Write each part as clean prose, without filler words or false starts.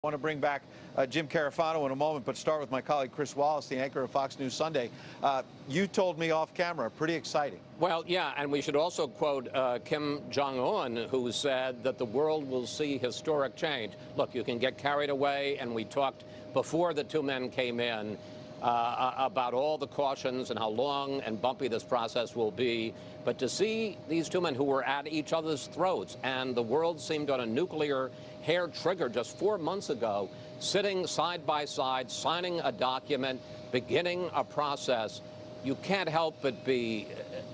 I want to bring back Jim Carafano in a moment, but start with my colleague Chris Wallace, the anchor of Fox News Sunday. You told me off camera, pretty exciting. Well, yeah, and we should also quote Kim Jong-un, who said that the world will see historic change. Look, you can get carried away, and we talked before the two men came in about all the cautions and how long and bumpy this process will be. But to see these two men who were at each other's throats, and the world seemed on a nuclear hair trigger just 4 months ago, sitting side by side, signing a document, beginning a process, you can't help but be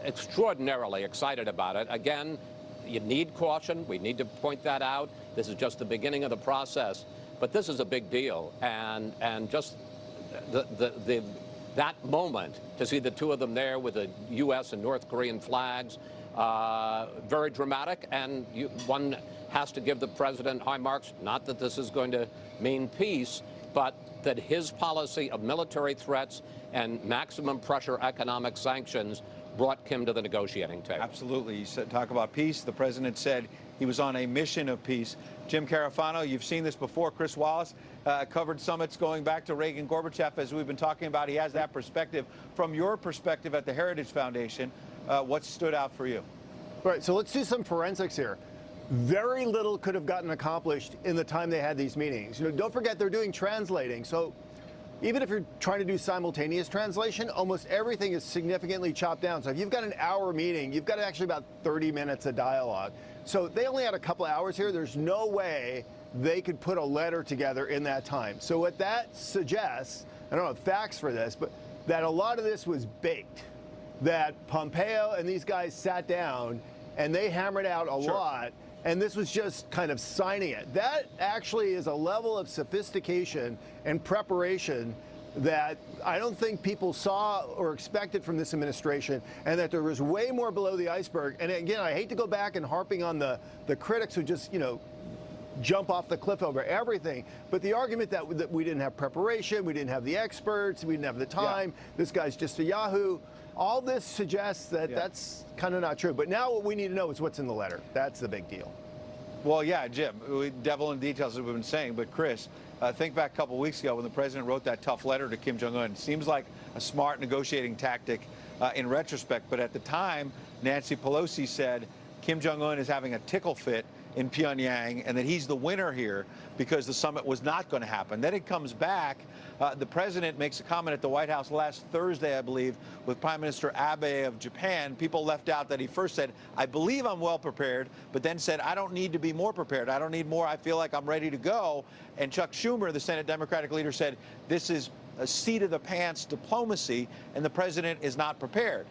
extraordinarily excited about it. Again, you need caution. We need to point that out. This is just the beginning of the process. But this is a big deal. And just that moment, to see the two of them there with the U.S. and North Korean flags, very dramatic, and one has to give the president high marks. Not that this is going to mean peace, but that his policy of military threats and maximum pressure economic sanctions brought Kim to the negotiating table. Absolutely. You said, talk about peace. The president said he was on a mission of peace. Jim Carafano, you've seen this before. Chris Wallace covered summits going back to Reagan Gorbachev, as we've been talking about. He has that perspective. From your perspective at the Heritage Foundation, what stood out for you? Right, so let's do some forensics here. Very little could have gotten accomplished in the time they had these meetings. You know, don't forget they're doing translating. So even if you're trying to do simultaneous translation, almost everything is significantly chopped down. So if you've got an hour meeting, you've got actually about 30 minutes of dialogue. So they only had a couple hours here. There's no way they could put a letter together in that time. So what that suggests, I don't have facts for this, but that a lot of this was baked. That Pompeo and these guys sat down and they hammered out a lot, and this was just kind of signing it. That actually is a level of sophistication and preparation that I don't think people saw or expected from this administration, and that there was way more below the iceberg. And again, I hate to go back and harping on the critics who just, you know, jump off the cliff over everything, but the argument that we didn't have preparation, we didn't have the experts, we didn't have the time, this guy's just a yahoo, all this suggests that that's kind of not true. But now what we need to know is what's in the letter. That's the big deal. Well, yeah, Jim, devil in details, as we've been saying. But Chris, think back a couple of weeks ago when the president wrote that tough letter to Kim Jong-un. Seems like a smart negotiating tactic in retrospect. But at the time, Nancy Pelosi said Kim Jong-un is having a tickle fit in Pyongyang, and that he's the winner here because the summit was not going to happen. Then it comes back. The president makes a comment at the White House last Thursday, I believe, with Prime Minister Abe of Japan. People left out that he first said, I believe I'm well prepared, but then said, I don't need to be more prepared. I don't need more. I feel like I'm ready to go. And Chuck Schumer, the Senate Democratic leader, said, this is a seat-of-the-pants diplomacy, and the president is not prepared.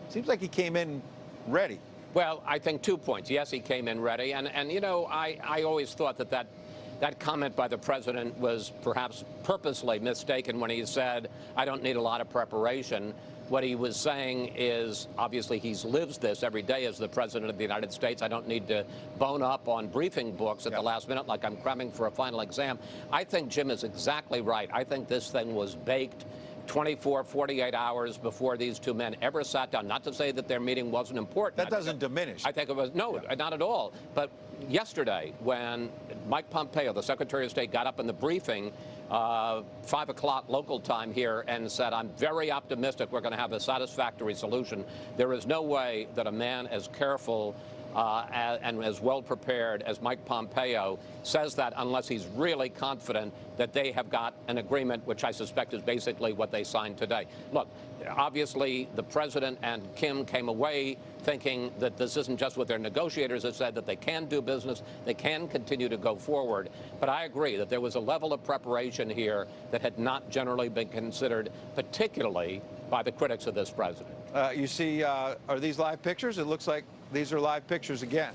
Seems like he came in ready. Well, I think 2 points. Yes, he came in ready. And you know, I always thought that comment by the president was perhaps purposely mistaken when he said, I don't need a lot of preparation. What he was saying is, obviously, he lives this every day as the president of the United States. I don't need to bone up on briefing books at the last minute like I'm cramming for a final exam. I think Jim is exactly right. I think this thing was baked 24, 48 hours before these two men ever sat down. Not to say that their meeting wasn't important. That doesn't diminish. I think it was, no, not at all. But yesterday, when Mike Pompeo, the Secretary of State, got up in the briefing, 5 o'clock local time here, and said, I'm very optimistic we're going to have a satisfactory solution. There is no way that a man as careful and as well prepared as Mike Pompeo says that unless he's really confident that they have got an agreement, which I suspect is basically what they signed today. Look, obviously the president and Kim came away thinking that this isn't just what their negotiators have said, that they can do business, they can continue to go forward. But I agree that there was a level of preparation here that had not generally been considered, particularly by the critics of this president. You see, are these live pictures? It looks like these are live pictures again.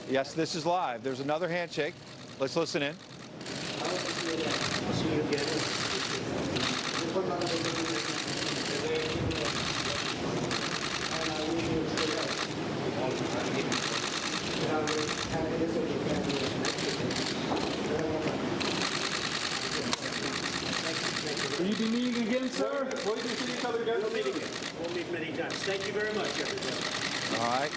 Yes, this is live. There's another handshake. Let's listen in. Will you be meeting again, sir? Will you see each other again? We'll meet again. We'll meet many times. Thank you very much, everybody. All right.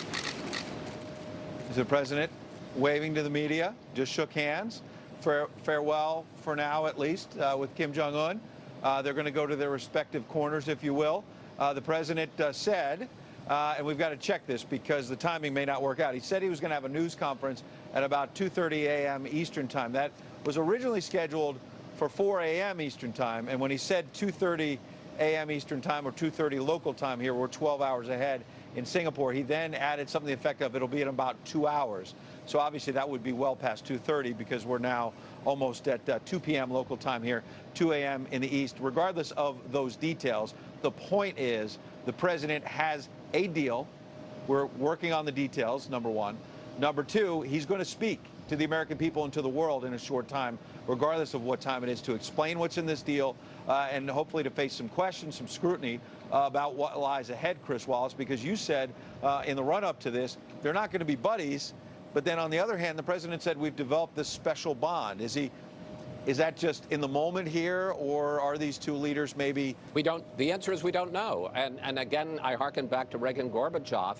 Is the president waving to the media? Just shook hands. farewell for now, at least, with Kim Jong-un. They're going to go to their respective corners, if you will. The president said, and we've got to check this because the timing may not work out. He said he was going to have a news conference at about 2:30 a.m. Eastern time. That was originally scheduled for 4 a.m. Eastern time. And when he said 2:30 a.m. Eastern time or 2:30 local time here, we're 12 hours ahead in Singapore. He then added something to the effect of it'll be in about 2 hours. So obviously that would be well past 2:30 because we're now almost at 2 p.m. local time here, 2 a.m. in the East. Regardless of those details, the point is the president has a deal. We're working on the details, number one. Number two, he's going to speak to the American people and to the world in a short time, regardless of what time it is, to explain what's in this deal and hopefully to face some questions, some scrutiny about what lies ahead, Chris Wallace, because you said in the run-up to this, they're not going to be buddies. But then on the other hand, the president said we've developed this special bond. Is that just in the moment here, or are these two leaders maybe? We don't. The answer is we don't know. And again, I hearken back to Reagan Gorbachev.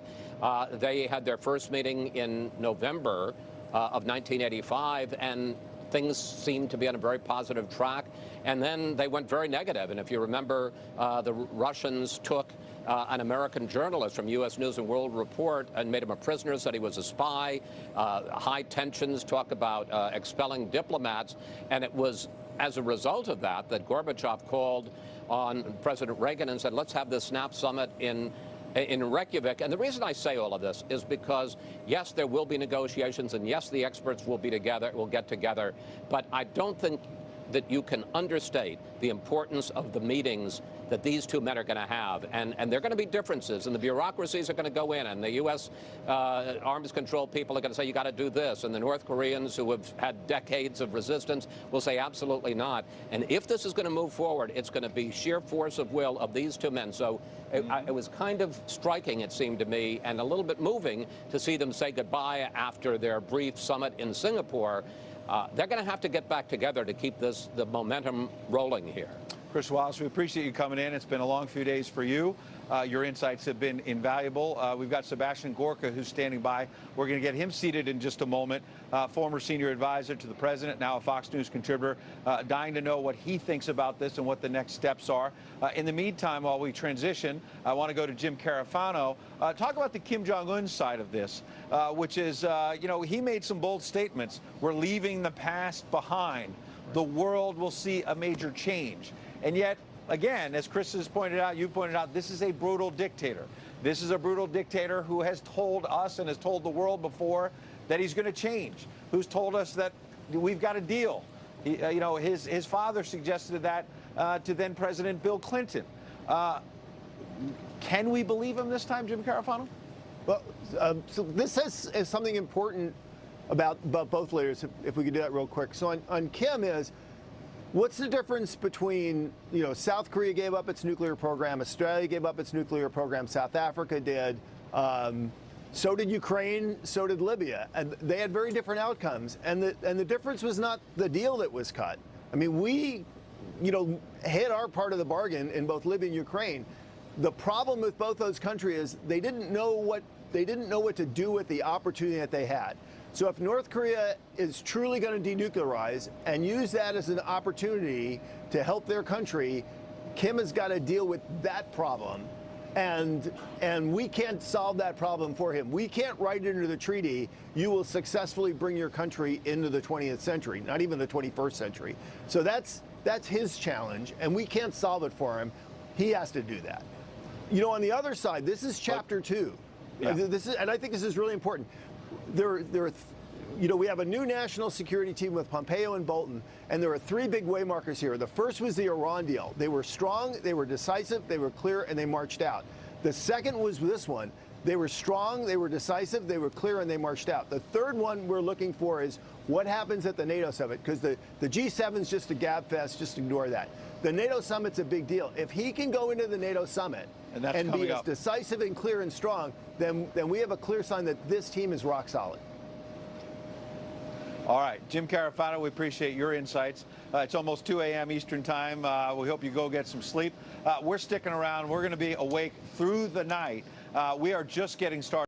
They had their first meeting in November of 1985, and things seemed to be on a very positive track. And then they went very negative. And if you remember, the Russians took an American journalist from U.S. News and World Report and made him a prisoner, said he was a spy. High tensions, talk about expelling diplomats. And it was as a result of that that Gorbachev called on President Reagan and said, let's have this SNAP summit in Reykjavik. And the reason I say all of this is because, yes, there will be negotiations, and yes, the experts will get together. But I don't think that you can understate the importance of the meetings that these two men are going to have. And there are going to be differences, and the bureaucracies are going to go in, and the U.S. Arms control people are going to say, you got to do this. And the North Koreans, who have had decades of resistance, will say, absolutely not. And if this is going to move forward, it's going to be sheer force of will of these two men. So it was kind of striking, it seemed to me, and a little bit moving to see them say goodbye after their brief summit in Singapore. They're going to have to get back together to keep the momentum rolling here. Chris Wallace, we appreciate you coming in. It's been a long few days for you. Your insights have been invaluable. We've got Sebastian Gorka, who's standing by. We're going to get him seated in just a moment. Former senior advisor to the president, now a Fox News contributor, dying to know what he thinks about this and what the next steps are. In the meantime, while we transition, I want to go to Jim Carafano. Talk about the Kim Jong-un side of this, which is, you know, he made some bold statements. We're leaving the past behind. The world will see a major change. And yet, again, as Chris has pointed out, you pointed out, this is a brutal dictator. This is a brutal dictator who has told us and has told the world before that he's going to change, who's told us that we've got a deal. You know, his father suggested that to then President Bill Clinton. Can we believe him this time, Jim Carafano? Well, so this is something important about both leaders, if we could do that real quick. So on Kim is, what's the difference between, you know, South Korea gave up its nuclear program, Australia gave up its nuclear program, South Africa did, so did Ukraine, so did Libya, and they had very different outcomes. And the difference was not the deal that was cut. I mean, we, you know, hit our part of the bargain in both Libya and Ukraine. The problem with both those countries is they didn't know what to do with the opportunity that they had. So if North Korea is truly going to denuclearize and use that as an opportunity to help their country, Kim has got to deal with that problem. And we can't solve that problem for him. We can't write into the treaty, you will successfully bring your country into the 20th century, not even the 21st century. So that's his challenge, and we can't solve it for him. He has to do that. You know, on the other side, this is chapter 2. Yeah. And I think this is really important. You know, we have a new national security team with Pompeo and Bolton, and there are 3 big waymarkers here. The first was the Iran deal. They were strong, they were decisive, they were clear, and they marched out. The second was this one. They were strong, they were decisive, they were clear, and they marched out. The third one we're looking for is what happens at the NATO summit, because the G7 is just a gab fest, just ignore that. The NATO summit's a big deal. If he can go into the NATO summit and be as decisive and clear and strong, then we have a clear sign that this team is rock solid. All right, Jim Carafano, we appreciate your insights. It's almost 2 a.m. Eastern time. We hope you go get some sleep. We're sticking around. We're going to be awake through the night. We are just getting started.